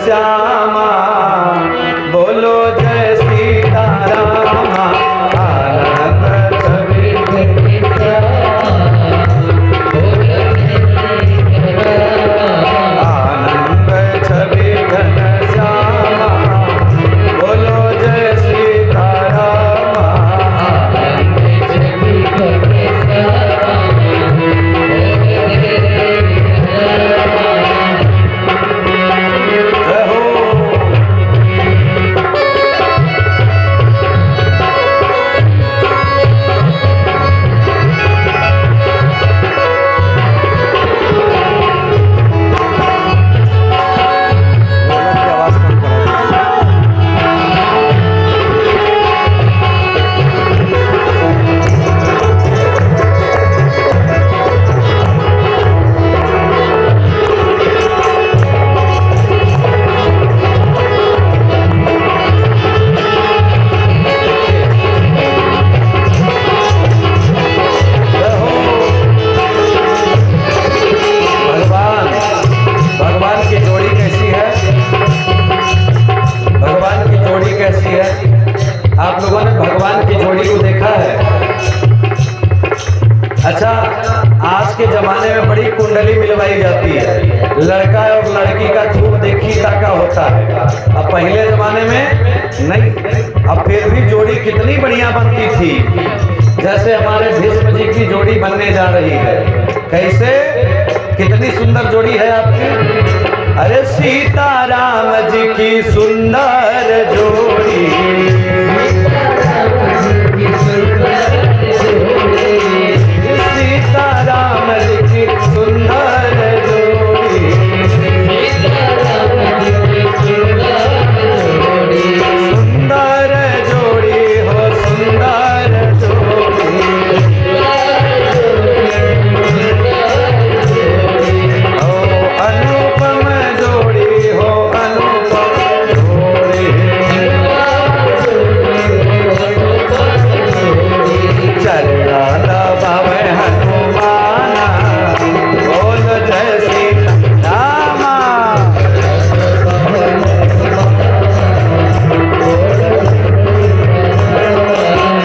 श्यामा, बोलो जय सीताराम। आनंद छवि आनंद छवि घन श्यामा, बोलो जय सीताराम। जय हो। आप लोगों ने भगवान की जोड़ी को देखा है? अच्छा, आज के जमाने में बड़ी कुंडली मिलवाई जाती है, लड़का और लड़की का खूब देखी ताका होता है। अब पहले जमाने में नहीं, अब फिर भी जोड़ी कितनी बढ़िया बनती थी। जैसे हमारे भीष्म जी की जोड़ी बनने जा रही है। कैसे? कितनी सुंदर जोड़ी है आपकी। अरे सीताराम जी की सुंदर जोड़ी, सीताराम जी की सुंदर जोड़ी, सुंदर जोड़ी हो सुंदर जोड़ी, हो अनुपम जोड़ी हो अनुपम जोड़ी। चरणा दबावे हनुमाना, बोल जय सीताराम।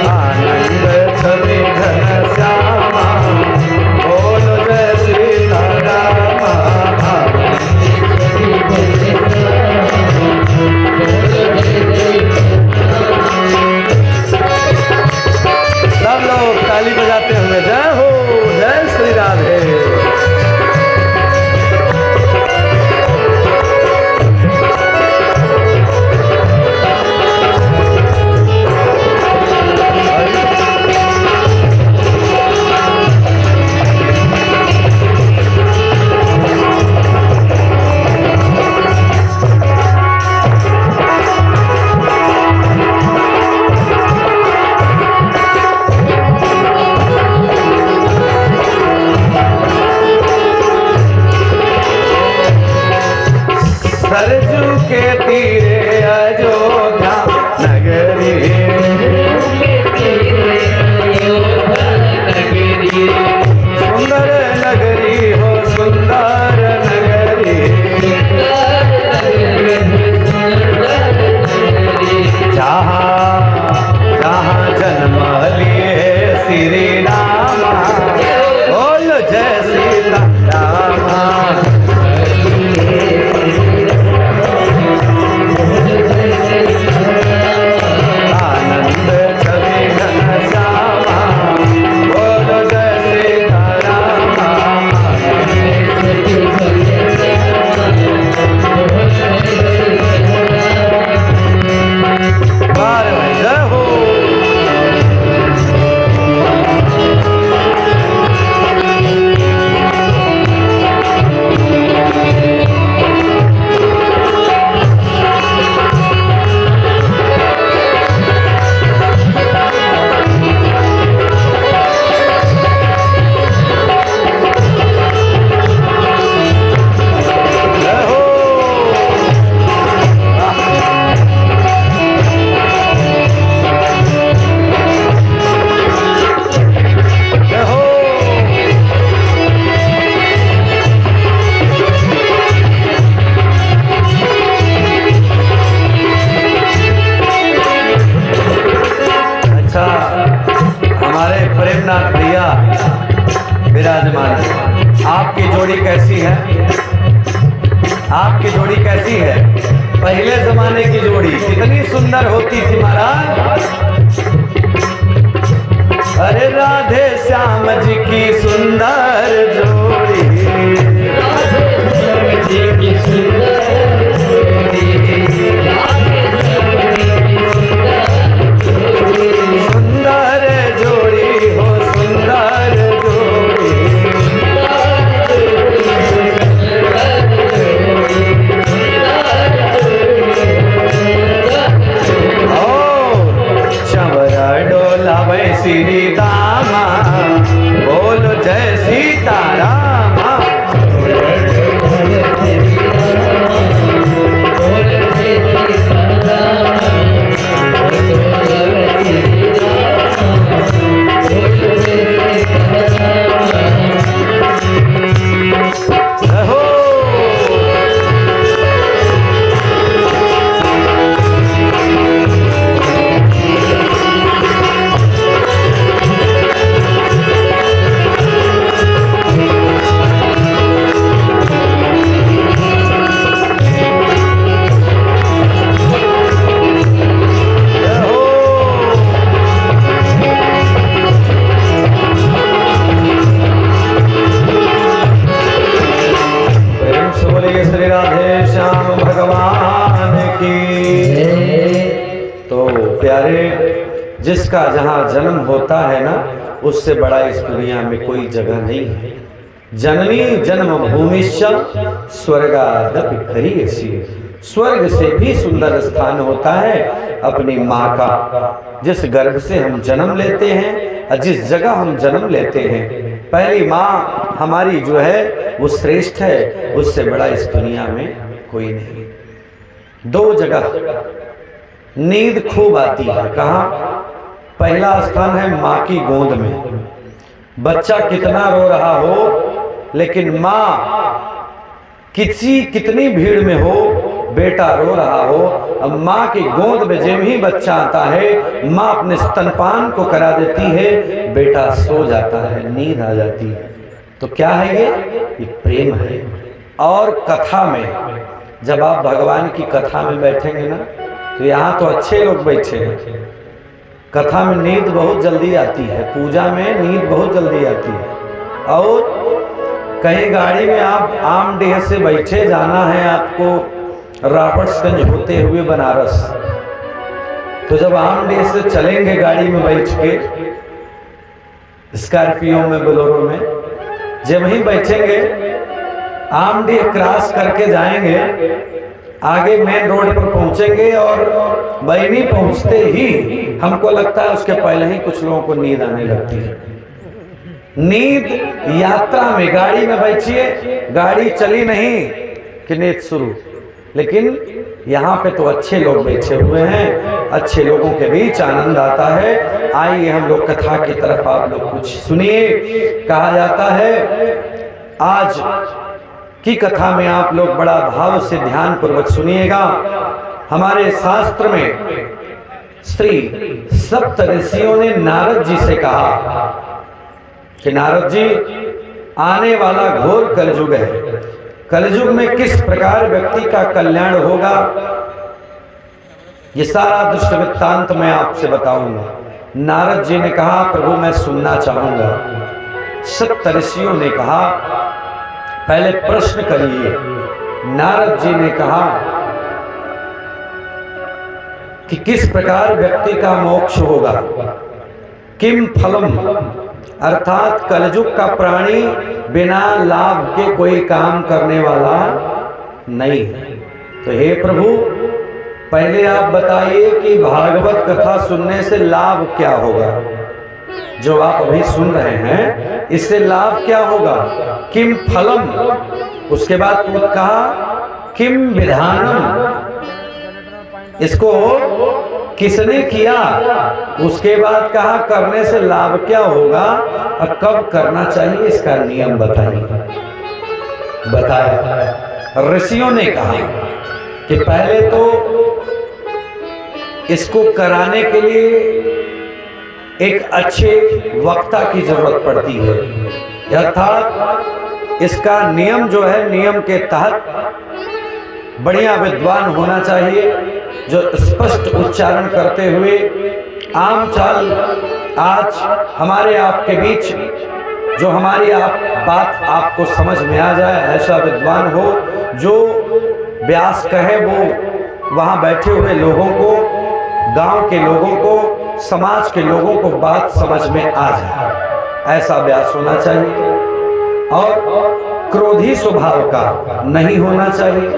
आनंद छवि घन श्यामा, बोल जय सीताराम। सब लोग ताली बजाते हुए जय हो, जय श्री राधे। सरजू के तीरे अयोध्या नगरी, सुंदर नगरी हो सुंदर नगरी, जहाँ जहाँ जन्म लिए श्री राम, बोल जय सीताराम। आपकी जोड़ी कैसी है? पहले जमाने की जोड़ी कितनी सुंदर होती थी महाराज। अरे राधे श्याम जी की सुंदर जोड़ी, सुंदर जोड़ी हो सुंदर जोड़ी। चंवरा डोला वै श्री दामा, बोलो जय सीतारामा। जिसका जहाँ जन्म होता है ना, उससे बड़ा इस दुनिया में कोई जगह नहीं है। जननी जन्म भूमिश्च स्वर्गादपि खरीयसी, स्वर्ग से भी सुंदर स्थान होता है अपनी माँ का। जिस गर्भ से हम जन्म लेते हैं और जिस जगह हम जन्म लेते हैं, पहली माँ हमारी जो है वो श्रेष्ठ है, उससे बड़ा इस दुनिया में कोई नहीं। दो जगह नींद खूब आती है, कहाँ? पहला स्थान है माँ की गोद में। बच्चा कितना रो रहा हो, लेकिन माँ कितनी भीड़ में हो, बेटा रो रहा हो, अब माँ की गोद में जब ही बच्चा आता है, माँ अपने स्तनपान को करा देती है, बेटा सो जाता है, नींद आ जाती है। तो क्या है ये प्रेम है। और कथा में जब आप भगवान की कथा में बैठेंगे ना, तो यहाँ तो अच्छे लोग बैठे हैं, कथा में नींद बहुत जल्दी आती है, पूजा में नींद बहुत जल्दी आती है। और कहीं गाड़ी में आप आमडीह से बैठे, जाना है आपको रॉबर्ट्सगंज होते हुए बनारस, तो जब आमडीह से चलेंगे गाड़ी में बैठ के, स्कॉर्पियो में, बोलेरो में, जब ही बैठेंगे आमडीह क्रॉस करके जाएंगे, आगे मेन रोड पर पहुंचेंगे और बैनी पहुंचते ही हमको लगता है उसके पहले ही कुछ लोगों को नींद आने लगती है। नींद यात्रा में, गाड़ी में बैठिए, गाड़ी चली नहीं कि नींद शुरू। लेकिन यहाँ पे तो अच्छे लोग बैठे हुए हैं, अच्छे लोगों के बीच आनंद आता है। आइए हम लोग कथा की तरफ आप लोग कुछ सुनिए। कहा जाता है आज की कथा में आप लोग बड़ा भाव से ध्यान पूर्वक सुनिएगा। हमारे शास्त्र में श्री सप्त ऋषियों ने नारद जी से कहा कि नारद जी, आने वाला घोर कलयुग है, कलयुग में किस प्रकार व्यक्ति का कल्याण होगा, ये सारा दुष्ट वृत्तांत मैं आपसे बताऊंगा। नारद जी ने कहा, प्रभु मैं सुनना चाहूंगा। सप्त ऋषियों ने कहा, पहले प्रश्न करिए। नारद जी ने कहा कि किस प्रकार व्यक्ति का मोक्ष होगा, किम फलम, अर्थात कलयुग का प्राणी बिना लाभ के कोई काम करने वाला नहीं है। तो हे प्रभु, पहले आप बताइए कि भागवत कथा सुनने से लाभ क्या होगा, जो आप अभी सुन रहे हैं इससे लाभ क्या होगा, किम फलम। उसके बाद कहा किम विधानम, इसको किसने किया। उसके बाद कहा करने से लाभ क्या होगा और कब करना चाहिए, इसका नियम बताइए। बताया ऋषियों ने कहा कि पहले तो इसको कराने के लिए एक अच्छे वक्ता की जरूरत पड़ती है, अर्थात इसका नियम जो है, नियम के तहत बढ़िया विद्वान होना चाहिए, जो स्पष्ट उच्चारण करते हुए आम चाल आज हमारे आपके बीच जो हमारी बात आपको समझ में आ जाए, ऐसा विद्वान हो जो व्यास कहे वो वहाँ बैठे हुए लोगों को, गांव के लोगों को, समाज के लोगों को बात समझ में आ जाए, ऐसा व्यास होना चाहिए। और क्रोधी स्वभाव का नहीं होना चाहिए,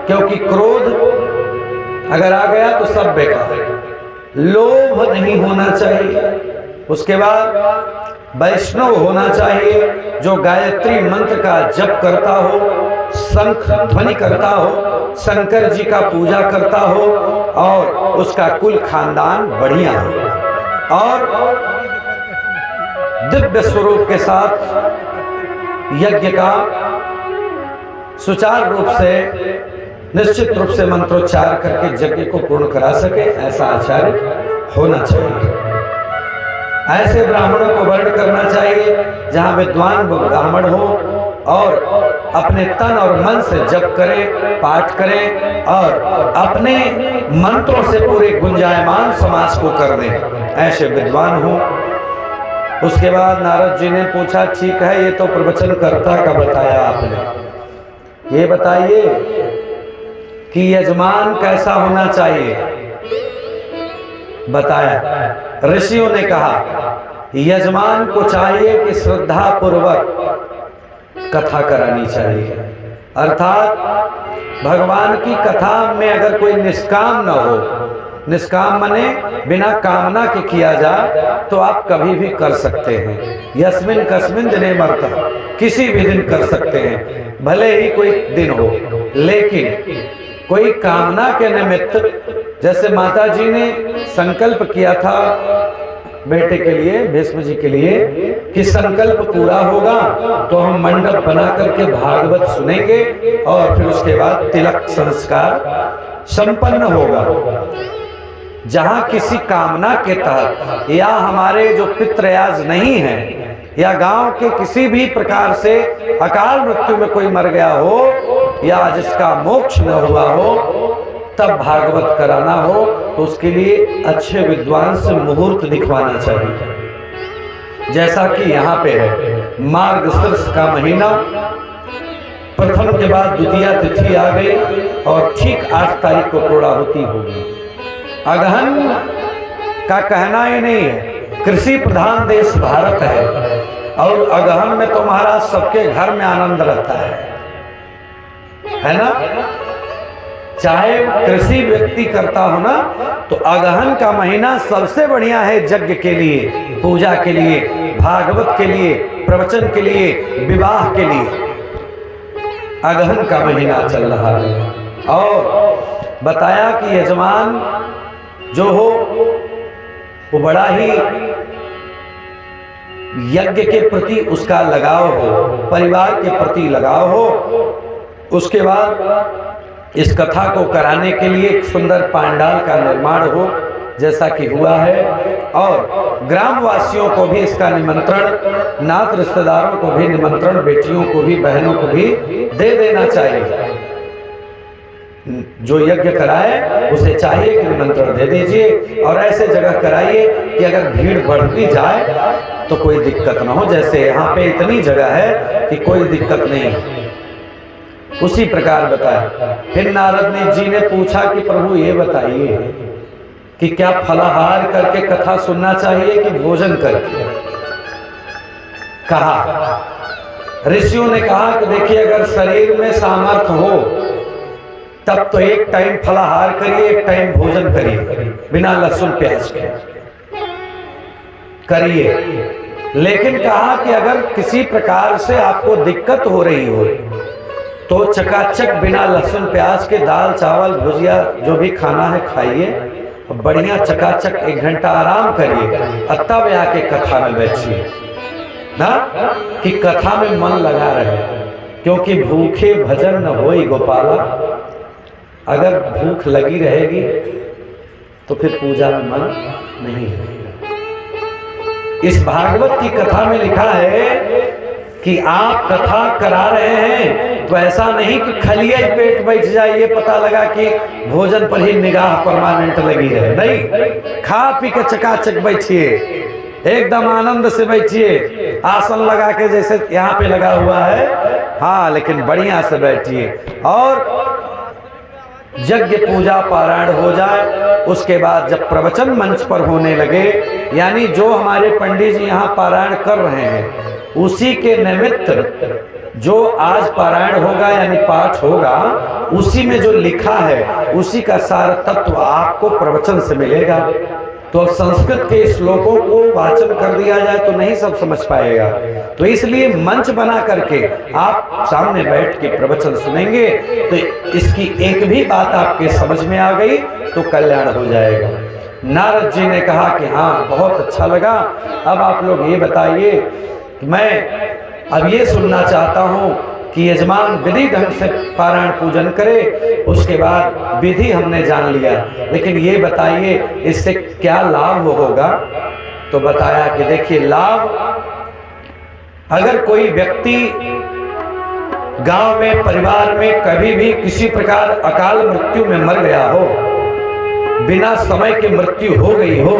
क्योंकि क्रोध अगर आ गया तो सब बेकार है। लोभ नहीं होना चाहिए। उसके बाद वैष्णव होना चाहिए, जो गायत्री मंत्र का जप करता हो, शंख ध्वनि करता हो, शंकर जी का पूजा करता हो और उसका कुल खानदान बढ़िया हो और दिव्य स्वरूप के साथ यज्ञ का सुचारू रूप से निश्चित रूप से मंत्रोच्चार करके यज्ञ को पूर्ण करा सके, ऐसा आचार्य होना चाहिए। ऐसे ब्राह्मणों को वर्ण करना चाहिए जहां विद्वान ब्राह्मण हो और अपने तन और मन से जप करें, पाठ करें और अपने मंत्रों से पूरे गुंजायमान समाज को कर दें, ऐसे विद्वान हो। उसके बाद नारद जी ने पूछा, ठीक है ये तो प्रवचनकर्ता का बताया आपने, ये बताइए कि यजमान कैसा होना चाहिए। बताया, ऋषियों ने कहा यजमान को चाहिए कि श्रद्धा पूर्वक कथा करानी चाहिए, अर्थात भगवान की कथा में अगर कोई निष्काम न हो, निष्काम माने बिना कामना के किया जाए तो आप कभी भी कर सकते हैं। यस्मिन कस्मिन दिने मरता, किसी भी दिन कर सकते हैं, भले ही कोई दिन हो, लेकिन कोई कामना के निमित्त, जैसे माता जी ने संकल्प किया था बेटे के लिए, भीष्म जी के लिए, कि संकल्प पूरा होगा तो हम मंडप बना करके भागवत सुनेंगे और फिर उसके बाद तिलक संस्कार संपन्न होगा। जहां किसी कामना के तहत या हमारे जो पितृयाज नहीं है या गांव के किसी भी प्रकार से अकाल मृत्यु में कोई मर गया हो या जिसका मोक्ष न हुआ हो, तब भागवत कराना हो तो उसके लिए अच्छे विद्वान से मुहूर्त दिखवाना चाहिए। जैसा कि यहाँ पे है, मार्गशीर्ष का महीना, प्रथम के बाद द्वितीया तिथि आ गई और ठीक 8 तारीख को पूर्णाहुति होगी। अगहन का कहना ही नहीं है, कृषि प्रधान देश भारत है और अगहन में तो महाराज सबके घर में आनंद रहता है ना। चाहे कृषि व्यक्ति करता हो ना, तो अगहन का महीना सबसे बढ़िया है यज्ञ के लिए, पूजा के लिए, भागवत के लिए, प्रवचन के लिए, विवाह के लिए। अगहन का महीना चल रहा है और बताया कि यजमान जो हो वो बड़ा ही यज्ञ के प्रति उसका लगाव हो, परिवार के प्रति लगाव हो। उसके बाद इस कथा को कराने के लिए एक सुंदर पांडाल का निर्माण हो, जैसा कि हुआ है, और ग्रामवासियों को भी इसका निमंत्रण, नात रिश्तेदारों को भी निमंत्रण, बेटियों को भी, बहनों को भी दे देना चाहिए। जो यज्ञ कराए उसे चाहिए कि निमंत्रण दे दीजिए और ऐसे जगह कराइए कि अगर भीड़ बढ़ भी जाए तो कोई दिक्कत ना हो। जैसे यहाँ पे इतनी जगह है कि कोई दिक्कत नहीं है, उसी प्रकार बताया। फिर नारद जी ने पूछा कि प्रभु ये बताइए कि क्या फलाहार करके कथा सुनना चाहिए कि भोजन करके। कहा, ऋषियों ने कहा कि देखिए अगर शरीर में सामर्थ्य हो तब तो एक टाइम फलाहार करिए, एक टाइम भोजन करिए, बिना लहसुन प्याज के करिए। लेकिन कहा कि अगर किसी प्रकार से आपको दिक्कत हो रही हो तो चकाचक बिना लहसुन प्याज के दाल चावल भुजिया जो भी खाना है खाइए, बढ़िया चकाचक 1 घंटा आराम करिए और तब आके कथा में बैठिए ना, कि कथा में मन लगा रहे। क्योंकि भूखे भजन न होई गोपाला, अगर भूख लगी रहेगी तो फिर पूजा में मन नहीं लगेगा। इस भागवत की कथा में लिखा है कि आप कथा करा रहे हैं तो ऐसा नहीं कि खलिया ही पेट बैठ जाए, ये पता लगा कि भोजन पर ही निगाह परमानेंट लगी है। नहीं, खा पी के चकाचक बैठिए, एकदम आनंद से बैठिए, आसन लगा के जैसे यहाँ पे लगा हुआ है, हाँ, लेकिन बढ़िया से बैठिए। और यज्ञ पूजा पारायण हो जाए, उसके बाद जब प्रवचन मंच पर होने लगे, यानी जो हमारे पंडित जी यहाँ पारायण कर रहे हैं उसी के निमित्त जो आज पारायण होगा यानी पाठ होगा, उसी में जो लिखा है उसी का सार तत्व आपको प्रवचन से मिलेगा। तो अब संस्कृत के श्लोकों को वाचन कर दिया जाए तो नहीं सब समझ पाएगा, तो इसलिए मंच बना करके आप सामने बैठ के प्रवचन सुनेंगे तो इसकी एक भी बात आपके समझ में आ गई तो कल्याण हो जाएगा। नारद जी ने कहा कि हाँ, बहुत अच्छा लगा, अब आप लोग ये बताइए कि मैं अब ये सुनना चाहता हूँ कि यजमान विधि ढंग से पारायण पूजन करे, उसके बाद विधि हमने जान लिया, लेकिन ये बताइए इससे क्या लाभ होगा। तो बताया कि देखिए, लाभ, अगर कोई व्यक्ति गांव में परिवार में कभी भी किसी प्रकार अकाल मृत्यु में मर गया हो, बिना समय के मृत्यु हो गई हो,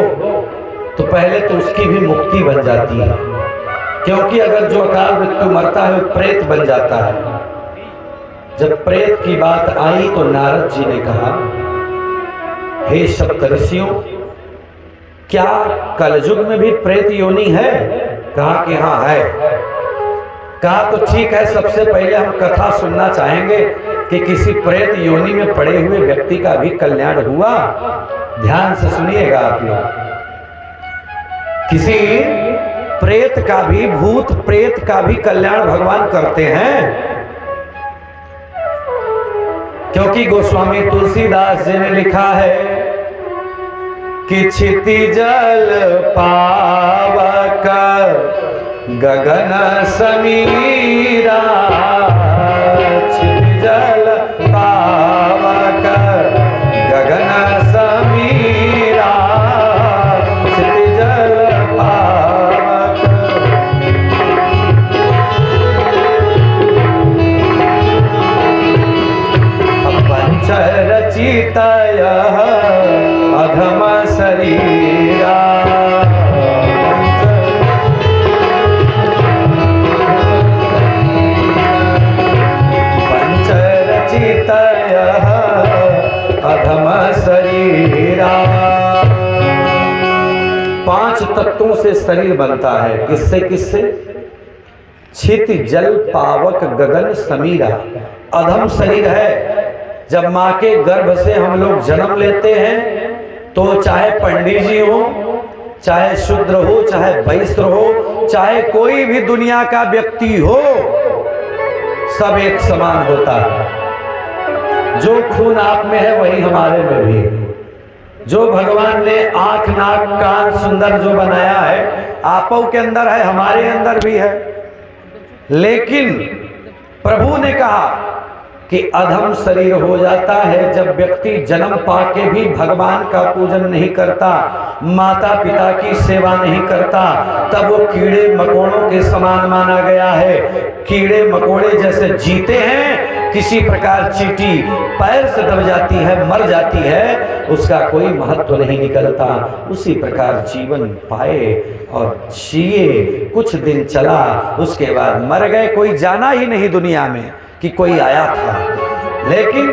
तो पहले तो उसकी भी मुक्ति बन जाती है, क्योंकि अगर जो अकाल मृत्यु मरता है वो प्रेत बन जाता है। जब प्रेत की बात आई तो नारद जी ने कहा, हे सप्तऋषियों, क्या कलयुग में भी प्रेत योनि है? कहा कि हाँ है। कहा तो ठीक है, सबसे पहले हम कथा सुनना चाहेंगे कि किसी प्रेत योनि में पड़े हुए व्यक्ति का भी कल्याण हुआ। ध्यान से सुनिएगा आप लोग, किसी प्रेत का भी, भूत प्रेत का भी कल्याण भगवान करते हैं, क्योंकि गोस्वामी तुलसीदास जी ने लिखा है कि क्षितिजल पावक गगन समीरा, क्षितिजल पावक गगन समीरा, क्षितिजल पावक। पंचरचितय अधम शरीरा, पंचरचितय अधम शरीरा। 5 तत्वों से शरीर बनता है। किससे किससे? क्षिति जल पावक गगन समीरा। अधम शरीर है। जब माँ के गर्भ से हम लोग जन्म लेते हैं तो चाहे पंडित जी हो, चाहे शूद्र हो, चाहे वैश्य हो, चाहे कोई भी दुनिया का व्यक्ति हो, सब एक समान होता है। जो खून आप में है वही हमारे में भी है। जो भगवान ने आंख नाक कान सुंदर जो बनाया है, आपों के अंदर है, हमारे अंदर भी है। लेकिन प्रभु ने कहा कि अधम शरीर हो जाता है जब व्यक्ति जन्म पाके भी भगवान का पूजन नहीं करता, माता पिता की सेवा नहीं करता, तब वो कीड़े मकोड़ों के समान माना गया है। कीड़े मकोड़े जैसे जीते हैं, किसी प्रकार चींटी पैर से दब जाती है, मर जाती है, उसका कोई महत्व नहीं निकलता, उसी प्रकार जीवन पाए और जिए। कुछ दिन चला, उसके बाद मर गए। कोई जाना ही नहीं दुनिया में कि कोई आया था। लेकिन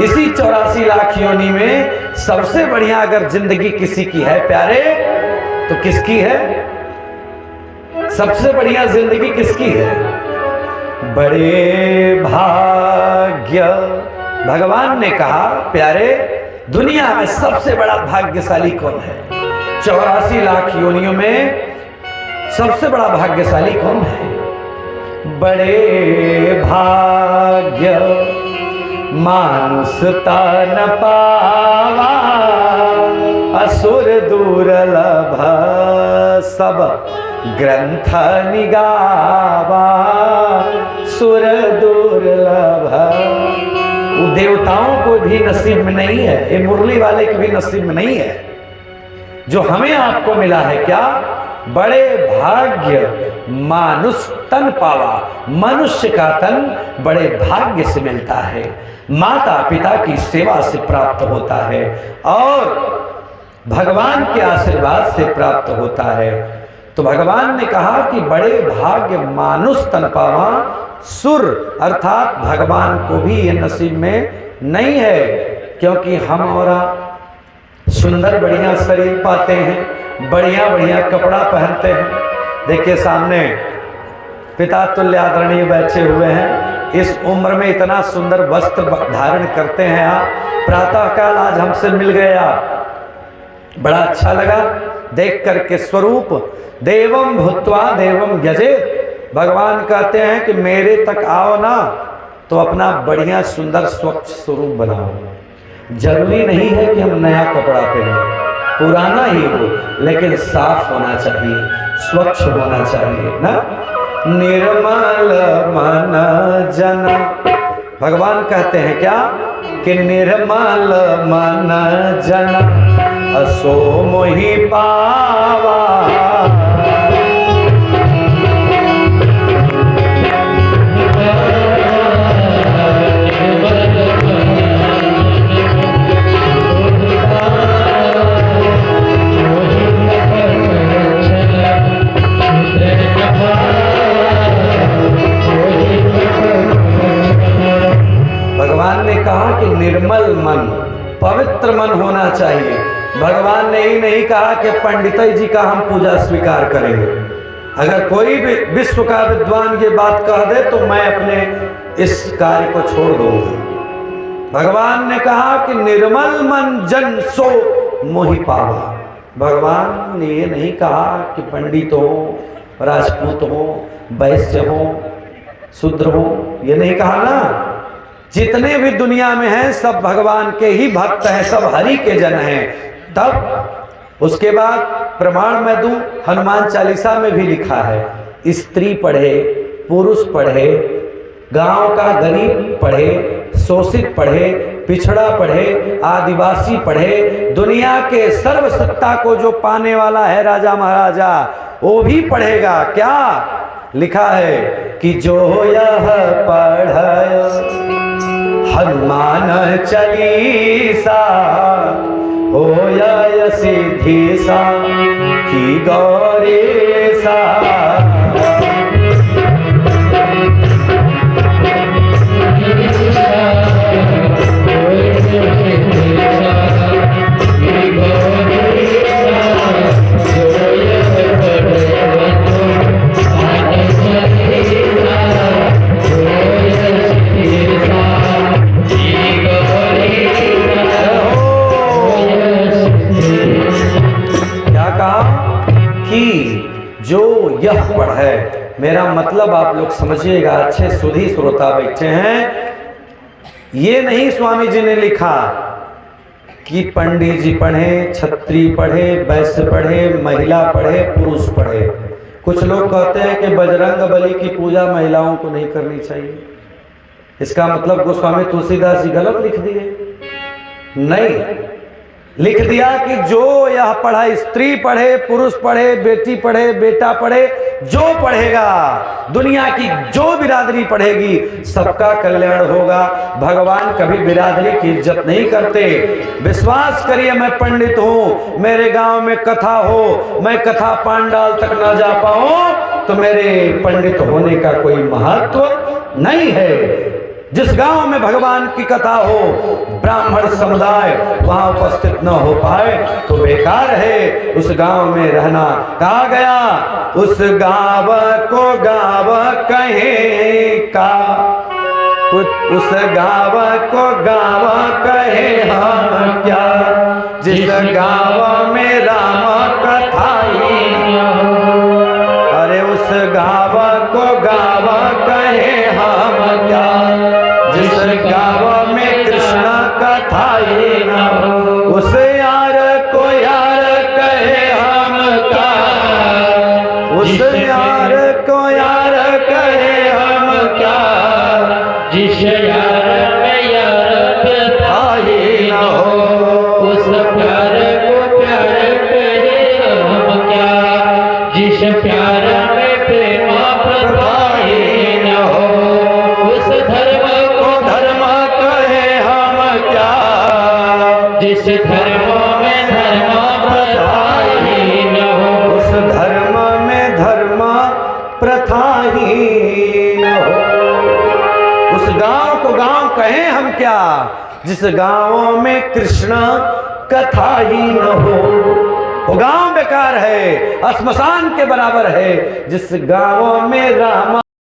इसी 84 लाख योनि में सबसे बढ़िया अगर जिंदगी किसी की है प्यारे, तो किसकी है? सबसे बढ़िया जिंदगी किसकी है? बड़े भाग्य। भगवान ने कहा प्यारे, दुनिया में सबसे बड़ा भाग्यशाली कौन है? 84 लाख योनियों में सबसे बड़ा भाग्यशाली कौन है? बड़े भाग्य मानुष तन पावा, असुर दुर्लभ सब ग्रंथ निगावा, सुर दुर्लभ। वो देवताओं को भी नसीब में नहीं है, ये मुरली वाले के भी नसीब में नहीं है। जो हमें आपको मिला है क्या? बड़े भाग्य मानुष तन पावा, मनुष्य का तन बड़े भाग्य से मिलता है, माता पिता की सेवा से प्राप्त होता है और भगवान के आशीर्वाद से प्राप्त होता है। तो भगवान ने कहा कि बड़े भाग्य मानुष तन पावा, सुर अर्थात भगवान को भी ये नसीब में नहीं है, क्योंकि हम और सुंदर बढ़िया शरीर पाते हैं, बढ़िया बढ़िया कपड़ा पहनते हैं। देखिए सामने पिता तुल्य आदरणीय बैठे हुए हैं, इस उम्र में इतना सुंदर वस्त्र धारण करते हैं आप। प्रातः काल आज हमसे मिल गए आप, बड़ा अच्छा लगा देख करके। स्वरूप देवम भूत्वा देवम यजेत, भगवान कहते हैं कि मेरे तक आओ ना तो अपना बढ़िया सुंदर स्वच्छ स्वरूप बनाओ। जरूरी नहीं है कि हम नया कपड़ा पहने, पुराना ही हो लेकिन साफ होना चाहिए, स्वच्छ होना चाहिए ना। निर्मल मन जन, भगवान कहते हैं क्या कि निर्मल मन जन असो मोहि पावा। भगवान ने कहा कि निर्मल मन, पवित्र मन होना चाहिए। भगवान ने ही नहीं कहा कि पंडित जी का हम पूजा स्वीकार करेंगे। अगर कोई भी विश्व का विद्वान ये बात कह दे तो मैं अपने इस कार्य को छोड़ दूंगा। भगवान ने कहा कि निर्मल मन जन सो मोहि पावा। भगवान ने ये नहीं कहा कि पंडित हो, राजपूत हो, वैश्य हो, शूद्र हो, ये नहीं कहा ना। जितने भी दुनिया में हैं सब भगवान के ही भक्त हैं, सब हरि के जन हैं। तब उसके बाद प्रमाण मैं दूं, हनुमान चालीसा में भी लिखा है, स्त्री पढ़े, पुरुष पढ़े, गांव का गरीब पढ़े, शोषित पढ़े, पिछड़ा पढ़े, आदिवासी पढ़े, दुनिया के सर्व सत्ता को जो पाने वाला है राजा महाराजा वो भी पढ़ेगा। क्या लिखा है कि जो यह पढ़ हनुमान चालीसा हो या सिद्धि सा की गौरी सा। जो यह पढ़े, मेरा मतलब आप लोग समझिएगा, अच्छे सुधी श्रोता बैठे हैं। ये नहीं स्वामी जी ने लिखा कि पंडित जी पढ़े, छत्री पढ़े, वैश्य पढ़े, महिला पढ़े, पुरुष पढ़े। कुछ लोग कहते हैं कि बजरंग बली की पूजा महिलाओं को नहीं करनी चाहिए। इसका मतलब गोस्वामी तुलसीदास जी गलत लिख दिए? नहीं, लिख दिया कि जो यह पढ़ा, स्त्री पढ़े, पुरुष पढ़े, बेटी पढ़े, बेटा पढ़े, जो पढ़ेगा, दुनिया की जो बिरादरी पढ़ेगी सबका कल्याण होगा। भगवान कभी बिरादरी की इज्जत नहीं करते। विश्वास करिए, मैं पंडित हूँ, मेरे गांव में कथा हो, मैं कथा पांडाल तक ना जा पाऊं तो मेरे पंडित होने का कोई महत्व नहीं है। जिस गांव में भगवान की कथा हो, ब्राह्मण समुदाय वहां उपस्थित न हो पाए तो बेकार है उस गांव में रहना। कहा गया उस गांव को गांव कहे का, उस गांव को गांव कहे हम क्या, जिस गांव में राम कथा ही न हो। अरे उस गांव को गांव कहे हम क्या, जिस गांव में कृष्ण कथा ही न हो। उस यार को यार कहे हम का, उस यार को यार कहे हम क्या, जिस यार में यार कथा ही न हो। उस प्यार को प्यार कहे हम क्या, गांव को गांव कहें हम क्या, जिस गांव में कृष्ण कथा ही न हो, वो गांव बेकार है, श्मशान के बराबर है। जिस गांव में राम